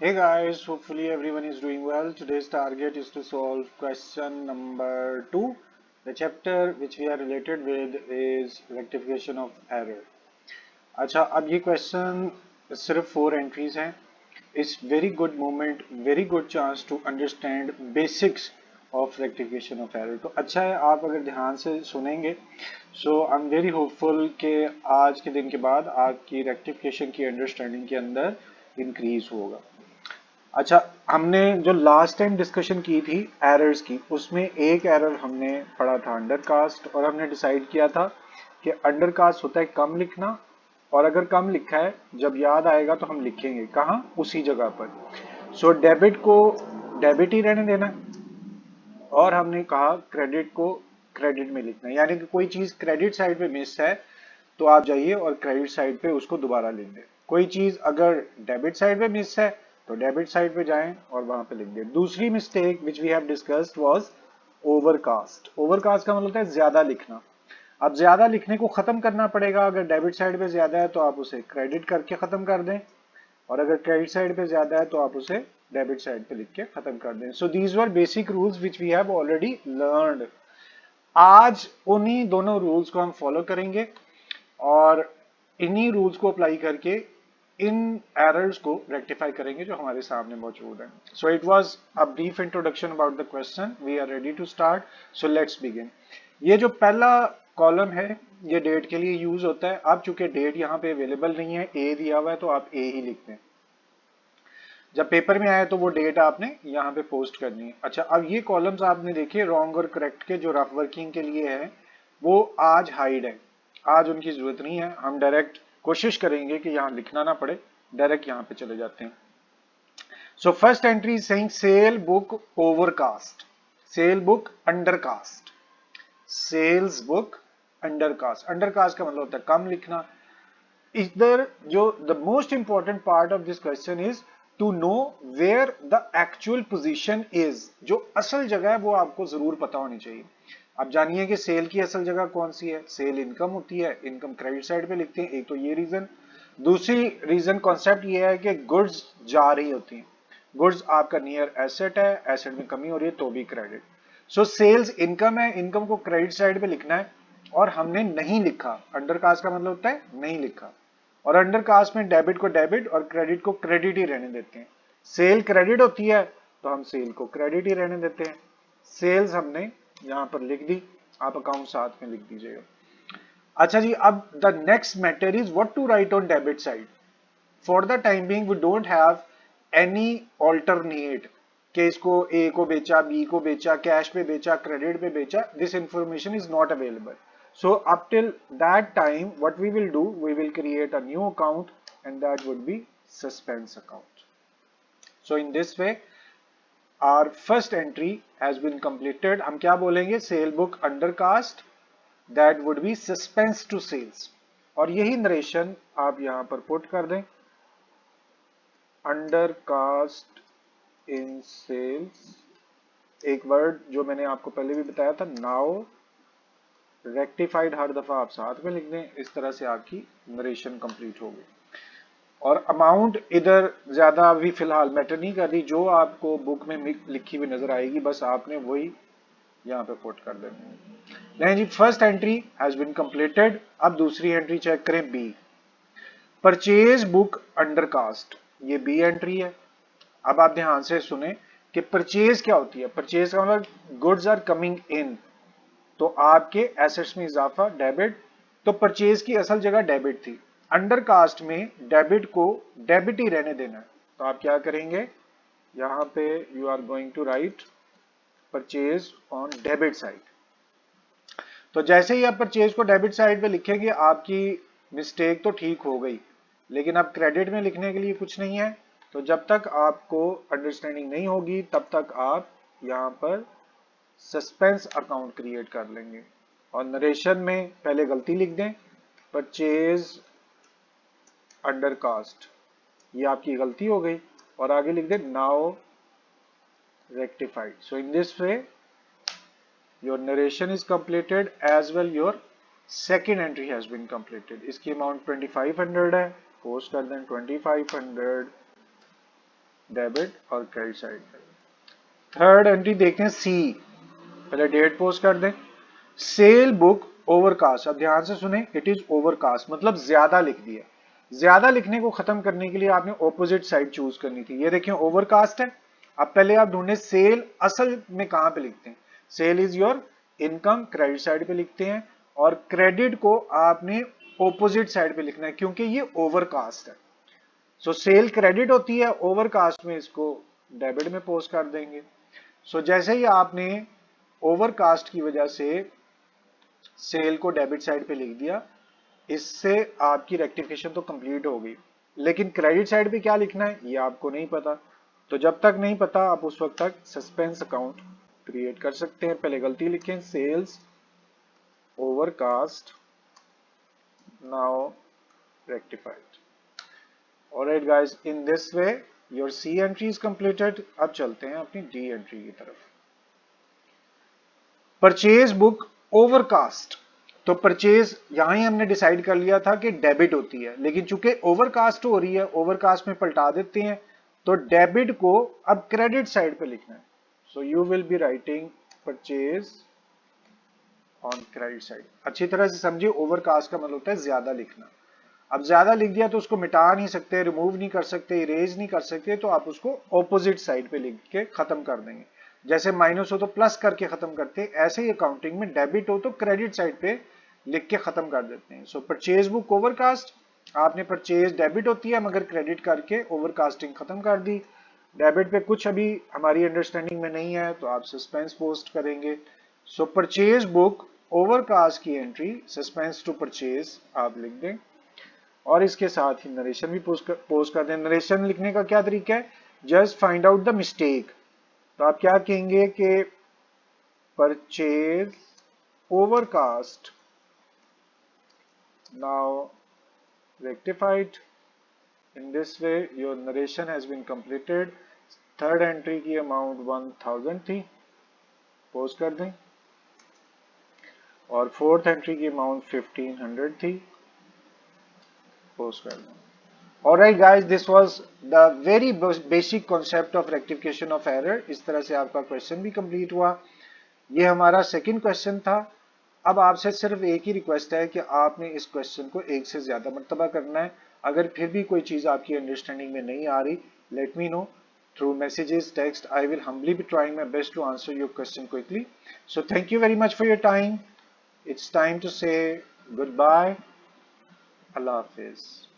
Hey guys, hopefully everyone is doing well. Today's target is to solve question number 2. The chapter which we are related with is rectification of error. अच्छा, अब ये question सिर्फ 4 entries हैं. It's very good moment, very good chance to understand basics of rectification of error. तो अच्छा है आप अगर ध्यान से सुनेंगे. So I am very hopeful कि आज के दिन के बाद आपकी रेक्टिफिकेशन की अंडरस्टैंडिंग के अंदर इंक्रीज होगा. अच्छा, हमने जो लास्ट टाइम डिस्कशन की थी एरर्स की, उसमें एक एरर हमने पढ़ा था अंडरकास्ट, और हमने डिसाइड किया था कि अंडरकास्ट होता है कम लिखना, और अगर कम लिखा है जब याद आएगा तो हम लिखेंगे कहाँ, उसी जगह पर. सो डेबिट को डेबिट ही रहने देना है, और हमने कहा क्रेडिट को क्रेडिट में लिखना है. यानी कि कोई चीज क्रेडिट साइड पे मिस है तो आप जाइए और क्रेडिट साइड पे उसको दोबारा लिख दें. कोई चीज अगर डेबिट साइड पे मिस है तो डेबिट साइड पे जाएं और वहां पे लिख दें. दूसरी mistake which we have discussed was overcast. Overcast का मतलब होता है ज्यादा लिखना. अब ज्यादा लिखने को खत्म करना पड़ेगा. अगर डेबिट साइड पे ज्यादा है तो आप उसे क्रेडिट करके खत्म कर दें, और अगर क्रेडिट साइड पे ज्यादा है तो आप उसे डेबिट साइड पे लिख के खत्म कर दें. So these were basic rules which we have already learned. आज उन्हीं दोनों रूल्स को हम फॉलो करेंगे और इन्हीं रूल्स को अप्लाई करके इन एरर्स को रेक्टिफाई करेंगे जो हमारे सामने मौजूद है. So it was a brief introduction about the question. We are ready to start. So let's begin. ये जो पहला कॉलम है ये डेट के लिए यूज होता है. अब चूंकि डेट यहाँ पे अवेलेबल नहीं है, ए दिया हुआ है, तो आप ए ही लिखते हैं. जब पेपर में आए तो वो डेट आपने यहाँ पे पोस्ट करनी है. अच्छा, अब ये कॉलम्स आपने देखे रॉन्ग और करेक्ट के जो रफ वर्किंग के लिए है, वो आज हाइड है. आज उनकी जरूरत नहीं है. हम डायरेक्ट कोशिश करेंगे कि यहाँ लिखना ना पड़े, डायरेक्ट यहाँ पे चले जाते हैं. So first entry is saying sale book overcast, sale book undercast, sales book undercast. Undercast का मतलब होता है कम लिखना. इधर जो the most important part of this question is to know where the actual position is. जो असल जगह है वो आपको जरूर पता होनी चाहिए. आप जानिए कि सेल की असल जगह कौन सी है. सेल इनकम होती है, इनकम क्रेडिट साइड पे लिखते हैं. एक तो ये रीजन. दूसरी रीजन कॉन्सेप्ट ये है कि गुड्स जा रही होती हैं. गुड्स आपका नियर एसेट है, एसेट में कमी हो रही है तो भी क्रेडिट. सो सेल्स इनकम है, इनकम को क्रेडिट साइड पे लिखना है, और हमने नहीं लिखा. अंडरकास्ट का मतलब होता है नहीं लिखा. और अंडर कास्ट में डेबिट को डेबिट और क्रेडिट को क्रेडिट ही रहने देते हैं. सेल क्रेडिट होती है तो हम सेल को क्रेडिट ही रहने देते हैं. सेल्स हमने यहां पर लिख दी, आप अकाउंट साथ में लिख दीजिएगा. अच्छा जी, अब the next matter is what to write on debit side. For the time being we don't have any alternate कि इसको ए को बेचा, बी को बेचा, कैश पे बेचा, क्रेडिट पे बेचा. This information is not available. So up till that time, what we will do, we will create a new account, and that would be suspense account. So in this way, our first entry has been completed. हम क्या बोलेंगे, cell book undercast, that would be suspense to sales. और यही narration आप यहां पर put कर दें, अंडरकास्ट इन सेल्स. एक वर्ड जो मैंने आपको पहले भी बताया था, नाउ रेक्टिफाइड, हर दफा आप साथ में लिख दें. इस तरह से आपकी नरेशन कंप्लीट होगी. और अमाउंट इधर ज्यादा अभी फिलहाल मैटर नहीं कर रही. जो आपको बुक में लिखी हुई नजर आएगी बस आपने वही यहाँ पे पुट कर देनी है. नहीं जी, first entry has been completed. अब दूसरी एंट्री चेक करें, बी, परचेज बुक अंडरकास्ट. ये बी एंट्री है. अब आप ध्यान से सुने कि परचेज क्या होती है. परचेज का मतलब गुड्स आर कमिंग इन, तो आपके एसेट्स में इजाफा, डेबिट. तो परचेज की असल जगह डेबिट थी. अंडरकास्ट में डेबिट को डेबिट ही रहने देना है. तो आप क्या करेंगे, यहां पे you are going to write purchase on debit side. तो जैसे ही आप परचेज को डेबिट साइड पे लिखेंगे आपकी मिस्टेक तो ठीक हो गई, लेकिन अब क्रेडिट में लिखने के लिए कुछ नहीं है. तो जब तक आपको अंडरस्टैंडिंग नहीं होगी तब तक आप यहां पर सस्पेंस अकाउंट क्रिएट कर लेंगे. और नरेशन में पहले गलती लिख दें, परचेज अंडरकास्ट, ये आपकी गलती हो गई, और आगे लिख दें now rectified. So in this way your narration is completed as well your second entry has been completed. इसकी अमाउंट 2500 है, पोस्ट कर दें 2500. डेबिट और क्रेडिट साइड पे। थर्ड एंट्री देखते हैं सी, पहले डेट पोस्ट कर दें। सेल बुक ओवरकास्ट, अब ध्यान से सुने, इट इज ओवरकास्ट मतलब ज्यादा लिख दिया। ज्यादा लिखने को खत्म करने के लिए आपने ऑपोजिट साइड चूज करनी थी। ये देखिए ओवरकास्ट है। अब पहले आप ढूंढे सेल असल में कहां पे लिखते हैं। Sale is your income, credit side पे लिखते हैं, और क्रेडिट को आपने ऑपोजिट साइड पे लिखना है क्योंकि ये ओवरकास्ट है। सो सेल क्रेडिट होती है, ओवरकास्ट में इसको डेबिट में पोस्ट कर देंगे। सो जैसे ही आपने ओवरकास्ट की वजह से सेल को डेबिट साइड पे लिख दिया, इससे आपकी रेक्टिफिकेशन तो कंप्लीट हो गई, लेकिन क्रेडिट साइड पे क्या लिखना है ये आपको नहीं पता। तो जब तक नहीं पता आप उस वक्त तक सस्पेंस अकाउंट क्रिएट कर सकते हैं। पहले गलती लिखें, sales overcast now rectified. Alright guys, in this way your C entry is completed. अब चलते हैं अपनी डी एंट्री की तरफ। परचेज बुक ओवरकास्ट, तो परचेज यहां ही हमने डिसाइड कर लिया था कि डेबिट होती है, लेकिन चूंकि ओवरकास्ट हो रही है, ओवरकास्ट में पलटा देते हैं, तो डेबिट को अब क्रेडिट साइड पे लिखना है। So you will be writing purchase on credit side. अच्छी तरह से समझिए, ओवरकास्ट का मतलब होता है ज्यादा लिखना। अब ज्यादा लिख दिया तो उसको मिटा नहीं सकते, रिमूव नहीं कर सकते, इरेज नहीं कर सकते, तो आप उसको ऑपोजिट साइड पे लिख के खत्म कर देंगे। जैसे माइनस हो तो प्लस करके खत्म करते हैं, ऐसे ही अकाउंटिंग में डेबिट हो तो क्रेडिट साइड पे लिख के खत्म कर देते हैं। सो परचेज बुक ओवरकास्ट, आपने परचेज डेबिट होती है मगर क्रेडिट करके ओवरकास्टिंग खत्म कर दी। डेबिट पे कुछ अभी हमारी अंडरस्टैंडिंग में नहीं है तो आप सस्पेंस पोस्ट करेंगे। सो परचेज बुक ओवरकास्ट की एंट्री सस्पेंस टू परचेज आप लिख दें, और इसके साथ ही नरेशन भी पोस्ट कर दें। नरेशन लिखने का क्या तरीका है, just find out the mistake. तो आप क्या कहेंगे कि purchase overcast now rectified. In this way your narration has been completed. Third entry की अमाउंट 1000 थी, पोस्ट कर दें, और फोर्थ एंट्री की अमाउंट 1500 थी, पोस्ट कर दें। Alright guys, this was the very basic concept of rectification of error। इस तरह से आपका क्वेश्चन भी कंप्लीट हुआ। ये हमारा सेकंड क्वेश्चन था। अब आपसे सिर्फ एक ही रिक्वेस्ट है कि आपने इस क्वेश्चन को एक से ज्यादा मर्तबा करना है। अगर फिर भी कोई चीज आपकी अंडरस्टैंडिंग में नहीं आ रही, let me know through messages, text. I will humbly be trying my best to answer your question quickly. So thank you very much for your time. It's time to say goodbye. Allah Hafiz.